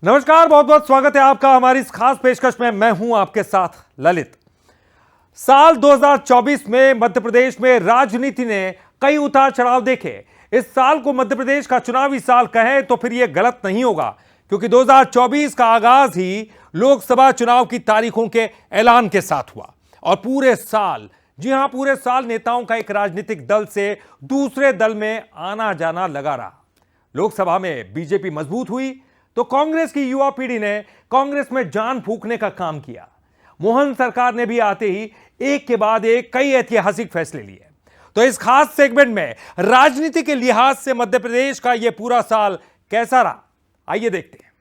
नमस्कार, बहुत बहुत स्वागत है आपका हमारी इस खास पेशकश में। मैं हूं आपके साथ ललित। साल 2024 में मध्य प्रदेश में राजनीति ने कई उतार चढ़ाव देखे। इस साल को मध्य प्रदेश का चुनावी साल कहें तो फिर यह गलत नहीं होगा, क्योंकि 2024 का आगाज ही लोकसभा चुनाव की तारीखों के ऐलान के साथ हुआ और पूरे साल, जी हां पूरे साल, नेताओं का एक राजनीतिक दल से दूसरे दल में आना जाना लगा रहा। लोकसभा में बीजेपी मजबूत हुई तो कांग्रेस की युवा पीढ़ी ने कांग्रेस में जान फूंकने का काम किया। मोहन सरकार ने भी आते ही एक के बाद एक कई ऐतिहासिक फैसले लिए। तो इस खास सेगमेंट में राजनीति के लिहाज से मध्य प्रदेश का यह पूरा साल कैसा रहा, आइए देखते हैं।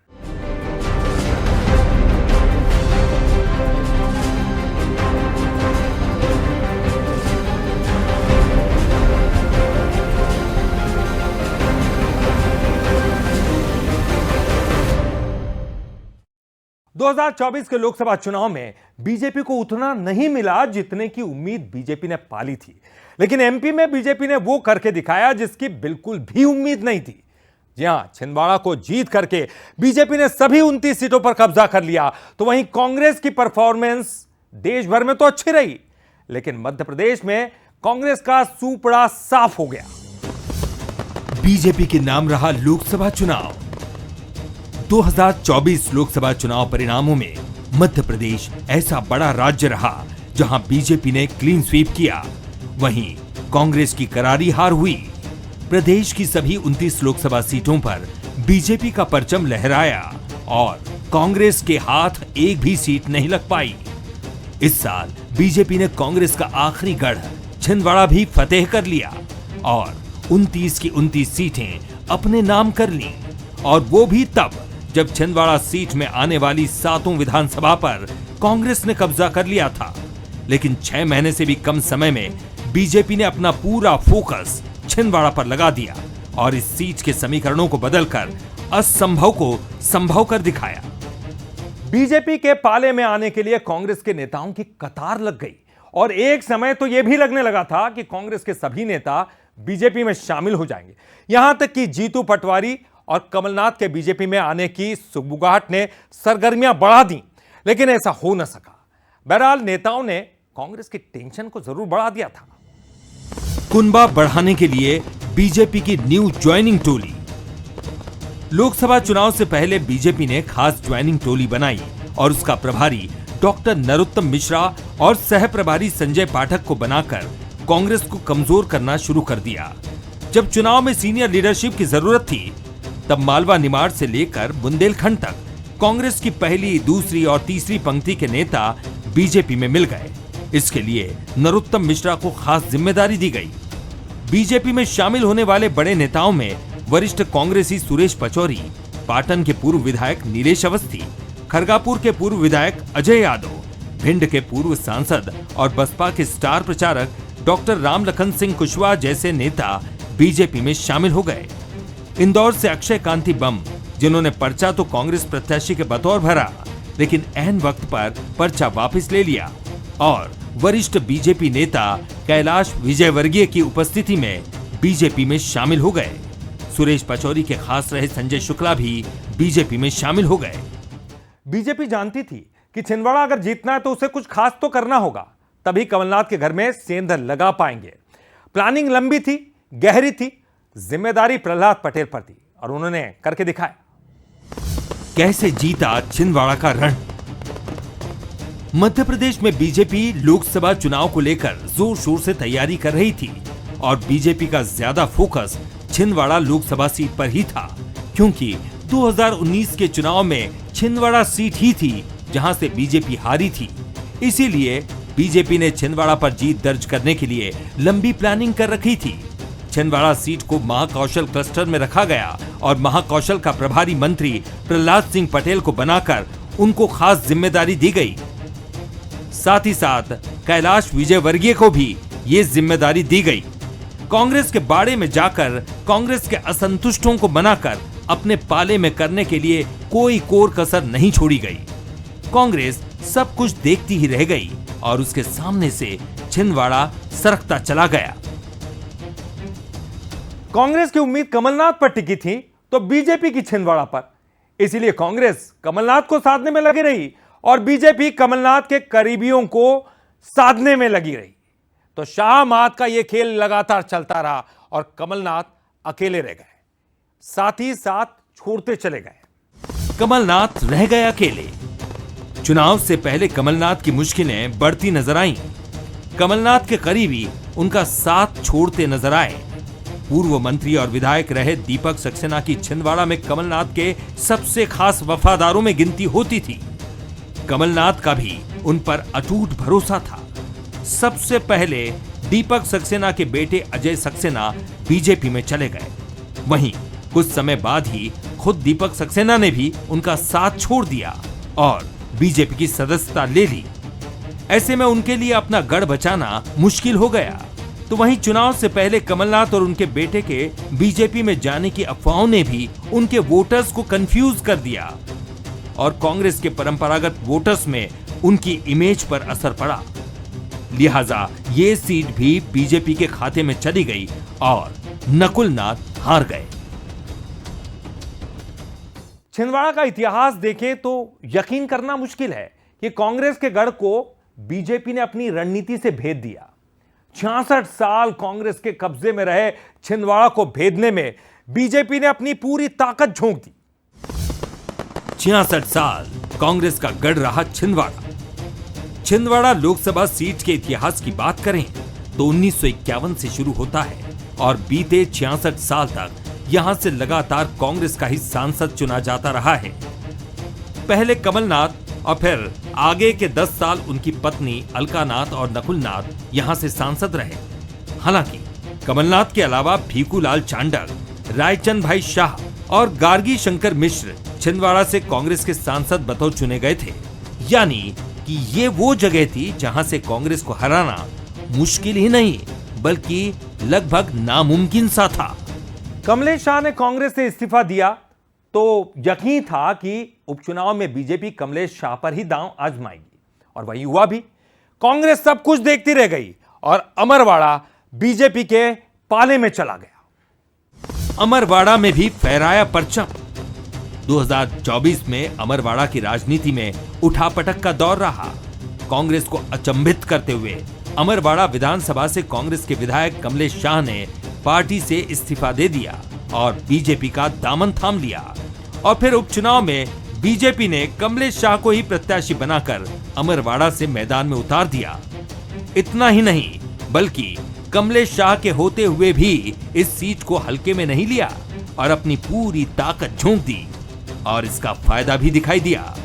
2024 के लोकसभा चुनाव में बीजेपी को उतना नहीं मिला जितने की उम्मीद बीजेपी ने पाली थी, लेकिन एमपी में बीजेपी ने वो करके दिखाया जिसकी बिल्कुल भी उम्मीद नहीं थी। जी हां, छिंदवाड़ा को जीत करके बीजेपी ने सभी 29 सीटों पर कब्जा कर लिया। तो वहीं कांग्रेस की परफॉर्मेंस देश भर में तो अच्छी रही, लेकिन मध्य प्रदेश में कांग्रेस का सूपड़ा साफ हो गया। बीजेपी के नाम रहा लोकसभा चुनाव। 2024 लोकसभा चुनाव परिणामों में मध्य प्रदेश ऐसा बड़ा राज्य रहा जहां बीजेपी ने क्लीन स्वीप किया, वहीं कांग्रेस की करारी हार हुई। प्रदेश की सभी 29 लोकसभा सीटों पर बीजेपी का परचम लहराया और कांग्रेस के हाथ एक भी सीट नहीं लग पाई। इस साल बीजेपी ने कांग्रेस का आखिरी गढ़ छिंदवाड़ा भी फतेह कर लिया और 29 की 29 सीटें अपने नाम कर लीं, और वो भी तब जब छिंदवाड़ा सीट में आने वाली 7 विधानसभा पर कांग्रेस ने कब्जा कर लिया था। लेकिन 6 महीने से भी कम समय में बीजेपी ने अपना पूरा फोकस छिंदवाड़ा पर लगा दिया और इस सीट के समीकरणों को बदलकर असंभव को संभव कर दिखाया। बीजेपी के पाले में आने के लिए कांग्रेस के नेताओं की कतार लग गई और एक समय तो यह भी लगने लगा था कि कांग्रेस के सभी नेता बीजेपी में शामिल हो जाएंगे। यहां तक कि जीतू पटवारी और कमलनाथ के बीजेपी में आने की सुगबुगाहट ने सरगर्मियां बढ़ा दी, लेकिन ऐसा हो न सका। बहरहाल नेताओं ने कांग्रेस की टेंशन को जरूर बढ़ा दिया था। कुनबा बढ़ाने के लिए बीजेपी की न्यू ज्वाइनिंग टोली। लोकसभा चुनाव से पहले बीजेपी ने खास ज्वाइनिंग टोली बनाई और उसका प्रभारी डॉक्टर नरोत्तम मिश्रा और सह प्रभारी संजय पाठक को बनाकर कांग्रेस को कमजोर करना शुरू कर दिया। जब चुनाव में सीनियर लीडरशिप की जरूरत थी, तब मालवा निमाड़ से लेकर बुंदेलखंड तक कांग्रेस की पहली, दूसरी और तीसरी पंक्ति के नेता बीजेपी में मिल गए। इसके लिए नरोत्तम मिश्रा को खास जिम्मेदारी दी गई। बीजेपी में शामिल होने वाले बड़े नेताओं में वरिष्ठ कांग्रेसी सुरेश पचौरी, पाटन के पूर्व विधायक नीलेश अवस्थी, खरगापुर के पूर्व विधायक अजय यादव, भिंड के पूर्व सांसद और बसपा के स्टार प्रचारक डॉक्टर रामलखन सिंह कुशवाहा जैसे नेता बीजेपी में शामिल हो गए। इंदौर से अक्षय कांति बम, जिन्होंने पर्चा तो कांग्रेस प्रत्याशी के बतौर भरा, लेकिन ऐन वक्त पर पर्चा वापस ले लिया, और वरिष्ठ बीजेपी नेता कैलाश विजयवर्गीय की उपस्थिति में बीजेपी में शामिल हो गए। सुरेश पचौरी के खास रहे संजय शुक्ला भी बीजेपी में शामिल हो गए। बीजेपी जानती थी कि छिंदवाड़ा अगर जीतना है तो उसे कुछ खास तो करना होगा, तभी कमलनाथ के घर में सेंध लगा पाएंगे। प्लानिंग लंबी थी, गहरी थी, जिम्मेदारी प्रहलाद पटेल पर थी और उन्होंने करके दिखाया। कैसे जीता छिंदवाड़ा का रण। मध्य प्रदेश में बीजेपी लोकसभा चुनाव को लेकर जोर शोर से तैयारी कर रही थी और बीजेपी का ज्यादा फोकस छिंदवाड़ा लोकसभा सीट पर ही था, क्योंकि 2019 के चुनाव में छिंदवाड़ा सीट ही थी जहां से बीजेपी हारी थी। इसीलिए बीजेपी ने छिंदवाड़ा पर जीत दर्ज करने के लिए लंबी प्लानिंग कर रखी थी। छिंदवाड़ा सीट को महाकौशल क्लस्टर में रखा गया और महाकौशल का प्रभारी मंत्री प्रहलाद सिंह पटेल को बनाकर उनको खास जिम्मेदारी दी गई। साथ ही साथ कैलाश विजयवर्गीय को भी ये जिम्मेदारी दी गई। कांग्रेस के बाड़े में जाकर कांग्रेस के असंतुष्टों को बनाकर अपने पाले में करने के लिए कोई कोर कसर नहीं छोड़ी गई। कांग्रेस सब कुछ देखती ही रह गई और उसके सामने से छिंदवाड़ा सरकता चला गया। कांग्रेस की उम्मीद कमलनाथ पर टिकी थी तो बीजेपी की छिंदवाड़ा पर। इसीलिए कांग्रेस कमलनाथ को साधने में लगी रही और बीजेपी कमलनाथ के करीबियों को साधने में लगी रही। तो शाह मात का यह खेल लगातार चलता रहा और कमलनाथ अकेले रह गए, साथ ही साथ छोड़ते चले गए। कमलनाथ रह गए अकेले। चुनाव से पहले कमलनाथ की मुश्किलें बढ़ती नजर आईं। कमलनाथ के करीबी उनका साथ छोड़ते नजर आए। पूर्व मंत्री और विधायक रहे दीपक सक्सेना की छिंदवाड़ा में कमलनाथ के सबसे खास वफादारों में गिनती होती थी। कमलनाथ का भी उन पर अटूट भरोसा था। सबसे पहले दीपक सक्सेना के बेटे अजय सक्सेना बीजेपी में चले गए। वहीं कुछ समय बाद ही खुद दीपक सक्सेना ने भी उनका साथ छोड़ दिया और बीजेपी की सदस्यता ले ली। ऐसे में उनके लिए अपना गढ़ बचाना मुश्किल हो गया। तो वहीं चुनाव से पहले कमलनाथ और उनके बेटे के बीजेपी में जाने की अफवाहों ने भी उनके वोटर्स को कंफ्यूज कर दिया और कांग्रेस के परंपरागत वोटर्स में उनकी इमेज पर असर पड़ा। लिहाजा ये सीट भी बीजेपी के खाते में चली गई और नकुल नाथ हार गए। छिंदवाड़ा का इतिहास देखें तो यकीन करना मुश्किल है कि कांग्रेस के गढ़ को बीजेपी ने अपनी रणनीति से भेद दिया। 66 साल कांग्रेस के कब्जे में रहे छिंदवाड़ा को भेदने में बीजेपी ने अपनी पूरी ताकत झोंक दी। 66 साल कांग्रेस का गढ़ रहा छिंदवाड़ा। छिंदवाड़ा लोकसभा सीट के इतिहास की बात करें तो 1951 से शुरू होता है और बीते 66 साल तक यहां से लगातार कांग्रेस का ही सांसद चुना जाता रहा है। पहले कमलनाथ और फिर आगे के 10 साल उनकी पत्नी अलकानाथ और नकुलनाथ यहां से सांसद रहे। हालांकि कमलनाथ के अलावा भीकूलाल चांडक, रायचंद भाई शाह और गार्गी शंकर मिश्र छिंदवाड़ा से कांग्रेस के सांसद बतौर चुने गए थे। यानी कि ये वो जगह थी जहां से कांग्रेस को हराना मुश्किल ही नहीं बल्कि लगभग नामुमकिन सा था। कमलेश शाह ने कांग्रेस से इस्तीफा दिया तो यकीन था कि उपचुनाव में बीजेपी कमलेश शाह पर ही दांव आजमाएगी और वही हुआ भी। कांग्रेस सब कुछ देखती रह गई और अमरवाड़ा बीजेपी के पाले में चला गया। अमरवाड़ा में भी फहराया परचम। 2024 में अमरवाड़ा की राजनीति में उठापटक का दौर रहा। कांग्रेस को अचंभित करते हुए अमरवाड़ा विधानसभा से कांग्रेस के विधायक कमलेश शाह ने पार्टी से इस्तीफा दे दिया और बीजेपी का दामन थाम लिया। और फिर उपचुनाव में बीजेपी ने कमलेश शाह को ही प्रत्याशी बनाकर अमरवाड़ा से मैदान में उतार दिया। इतना ही नहीं बल्कि कमलेश शाह के होते हुए भी इस सीट को हल्के में नहीं लिया और अपनी पूरी ताकत झोंक दी और इसका फायदा भी दिखाई दिया।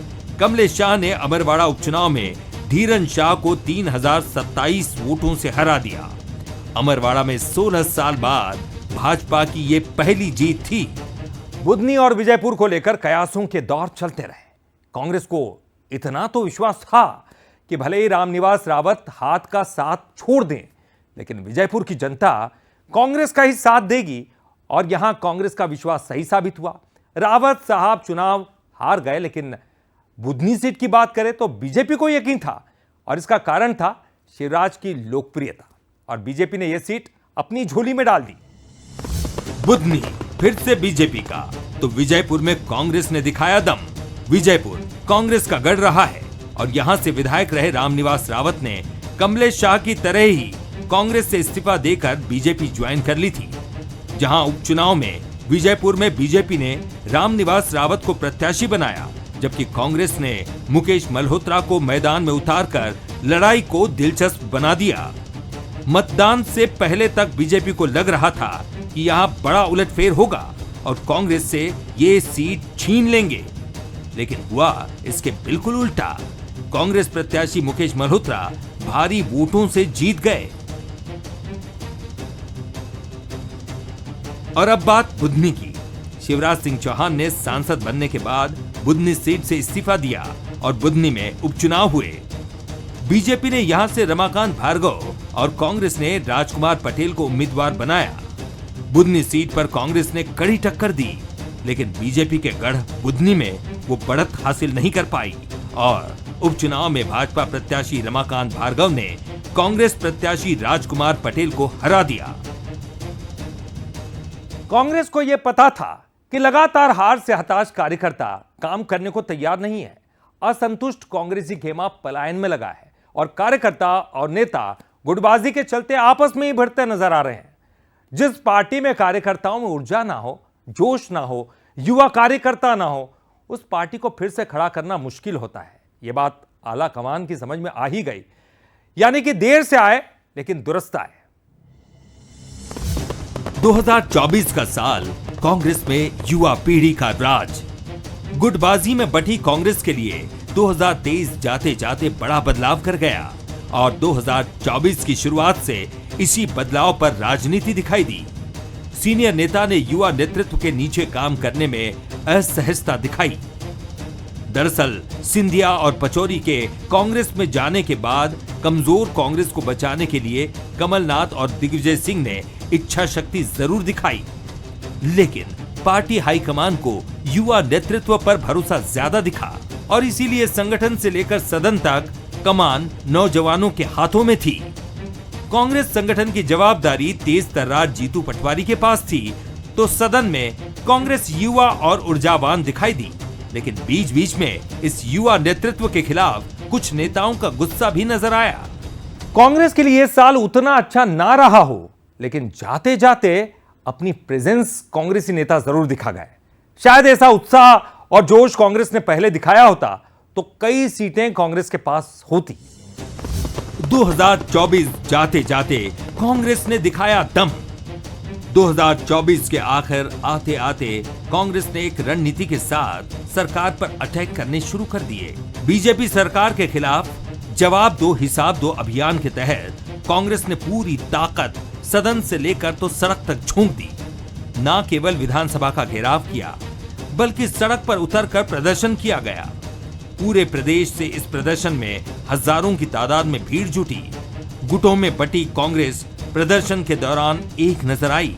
कमलेश शाह ने अमरवाड़ा उपचुनाव में धीरन शाह को 3027 वोटों से हरा दिया। अमरवाड़ा में 16 साल बाद भाजपा की ये पहली जीत थी। बुधनी और विजयपुर को लेकर कयासों के दौर चलते रहे। कांग्रेस को इतना तो विश्वास था कि भले ही रामनिवास रावत हाथ का साथ छोड़ दें, लेकिन विजयपुर की जनता कांग्रेस का ही साथ देगी और यहां कांग्रेस का विश्वास सही साबित हुआ। रावत साहब चुनाव हार गए, लेकिन बुधनी सीट की बात करें तो बीजेपी को यकीन था और इसका कारण था शिवराज की लोकप्रियता और बीजेपी ने यह सीट अपनी झोली में डाल दी। बुधनी फिर से बीजेपी का तो विजयपुर में कांग्रेस ने दिखाया दम। विजयपुर कांग्रेस का गढ़ रहा है और यहां से विधायक रहे रामनिवास रावत ने कमलेश शाह की तरह ही कांग्रेस से इस्तीफा देकर बीजेपी ज्वाइन कर ली थी। जहां उपचुनाव में विजयपुर में बीजेपी ने रामनिवास रावत को प्रत्याशी बनाया, जबकि कांग्रेस ने मुकेश मल्होत्रा को मैदान में उतारकर लड़ाई को दिलचस्प बना दिया। मतदान से पहले तक बीजेपी को लग रहा था कि यहां बड़ा उलटफेर होगा और कांग्रेस से ये सीट छीन लेंगे, लेकिन हुआ इसके बिल्कुल उल्टा। कांग्रेस प्रत्याशी मुकेश मल्होत्रा भारी वोटों से जीत गए। और अब बात बुधनी की। शिवराज सिंह चौहान ने सांसद बनने के बाद बुधनी सीट से इस्तीफा दिया और बुधनी में उपचुनाव हुए। बीजेपी ने यहां से रमाकांत भार्गव और कांग्रेस ने राजकुमार पटेल को उम्मीदवार बनाया। बुधनी सीट पर कांग्रेस ने कड़ी टक्कर दी, लेकिन बीजेपी के गढ़ बुधनी में वो बढ़त हासिल नहीं कर पाई और उपचुनाव में भाजपा प्रत्याशी रमाकांत भार्गव ने कांग्रेस प्रत्याशी राजकुमार पटेल को हरा दिया। कांग्रेस को यह पता था कि लगातार हार से हताश कार्यकर्ता काम करने को तैयार नहीं है। असंतुष्ट कांग्रेसी खेमा पलायन में लगा है और कार्यकर्ता और नेता गुटबाजी के चलते आपस में ही भिड़ते नजर आ रहे हैं। जिस पार्टी में कार्यकर्ताओं में ऊर्जा ना हो, जोश ना हो, युवा कार्यकर्ता ना हो, उस पार्टी को फिर से खड़ा करना मुश्किल होता है। यह बात आला कमान की समझ में आ ही गई, यानी कि देर से आए लेकिन दुरुस्त आए। 2024 का साल कांग्रेस में युवा पीढ़ी का राज। गुटबाजी में बटी कांग्रेस के लिए 2023 जाते जाते बड़ा बदलाव कर गया और 2024 की शुरुआत से इसी बदलाव पर राजनीति दिखाई दी। सीनियर नेता ने युवा नेतृत्व के नीचे काम करने में असहजता दिखाई। दरअसल सिंधिया और पचौरी के कांग्रेस में जाने के बाद कमजोर कांग्रेस को बचाने के लिए कमलनाथ और दिग्विजय सिंह ने इच्छा शक्ति जरूर दिखाई, लेकिन पार्टी हाईकमान को युवा नेतृत्व पर भरोसा ज्यादा दिखा और इसीलिए संगठन से लेकर सदन तक कमान नौजवानों के हाथों में थी। कांग्रेस संगठन की जवाबदारी तेज तर्रार जीतू पटवारी के पास थी, तो सदन में कांग्रेस युवा और ऊर्जावान दिखाई दी। लेकिन बीच बीच में इस युवा नेतृत्व के खिलाफ कुछ नेताओं का गुस्सा भी नजर आया। कांग्रेस के लिए साल उतना अच्छा ना रहा हो, लेकिन जाते जाते अपनी प्रेजेंस कांग्रेसी नेता जरूर दिखा गए। शायद ऐसा उत्साह और जोश कांग्रेस ने पहले दिखाया होता तो कई सीटें कांग्रेस के पास होती। 2024 जाते जाते कांग्रेस ने दिखाया दम। 2024 के आखिर आते आते कांग्रेस ने एक रणनीति के साथ सरकार पर अटैक करने शुरू कर दिए। बीजेपी सरकार के खिलाफ जवाब दो हिसाब दो अभियान के तहत कांग्रेस ने पूरी ताकत सदन से लेकर तो सड़क तक झोंक दी। न केवल विधानसभा का घेराव किया, बल्कि सड़क पर उतरकर प्रदर्शन किया गया। पूरे प्रदेश से इस प्रदर्शन में हजारों की तादाद में भीड़ जुटी। गुटों में बटी कांग्रेस प्रदर्शन के दौरान एक नजर आई।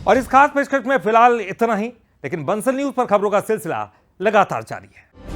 और इस खास पेशकश में फिलहाल इतना ही, लेकिन बंसल न्यूज पर खबरों का सिलसिला लगातार जारी है।